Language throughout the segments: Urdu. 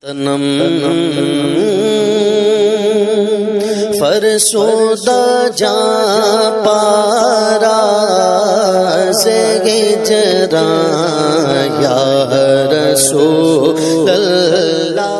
تنم فرسودہ جا پارا سے ہجراں یا رسول اللہ.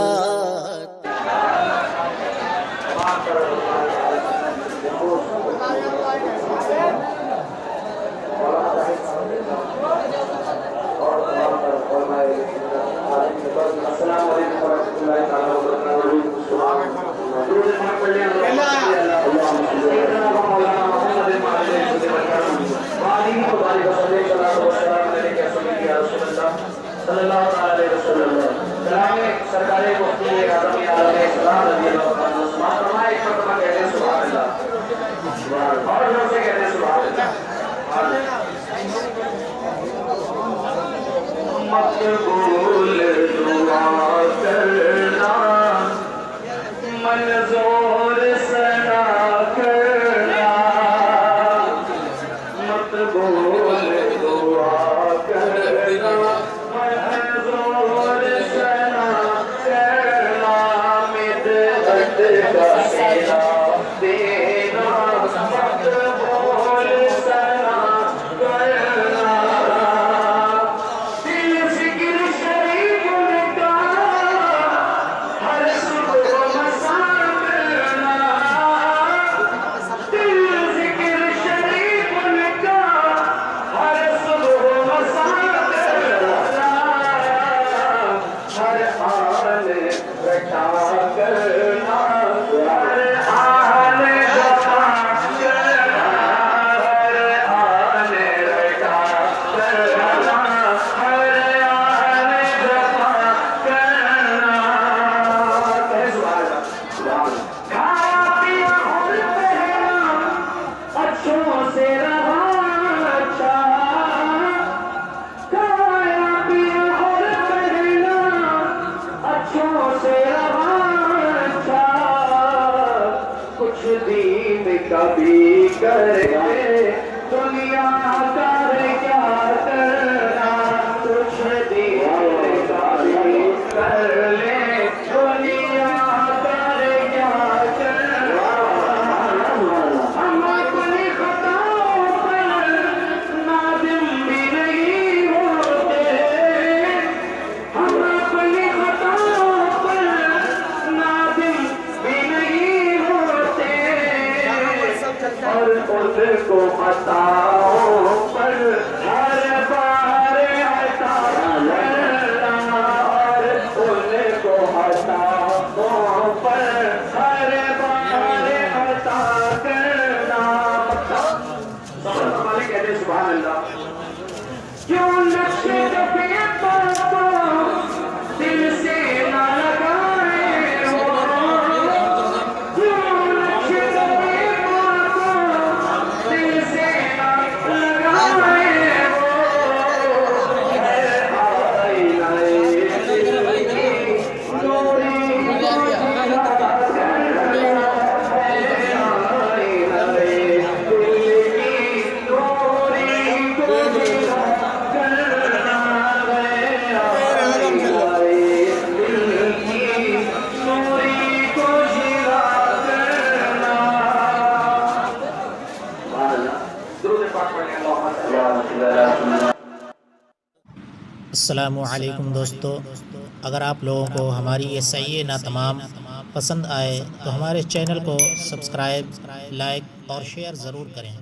مقبول دعا کرنا منظور سنا کرنا مقبول دعا کرنا منظور سنا کرنا مدحت کا سلا دینا مقبول سنا کرنا کبھی کرے دنیا کر کیا کرنا کچھ دین کبھی کر لے دنیا کر کیا کرنا ہم اپنی خطاؤں پر نادم بھی نہیں ہوتے ہم اپنی خطاؤں پر نادم بھی نہیں ہوتے اور ان کو خطاؤں پر ہر بار عطا کرنا اور ان کو خطاؤں پر ہر بار عطا کرنا. کہتے ہیں سبحان اللہ. کیوں نقش رفیق کو دل سے نہ لگائے ہو کیوں نقش رفیق السلام علیکم دوستو، اگر آپ لوگوں کو ہماری یہ صحیح نہ تمام پسند آئے تو ہمارے چینل کو سبسکرائب، لائک اور شیئر ضرور کریں.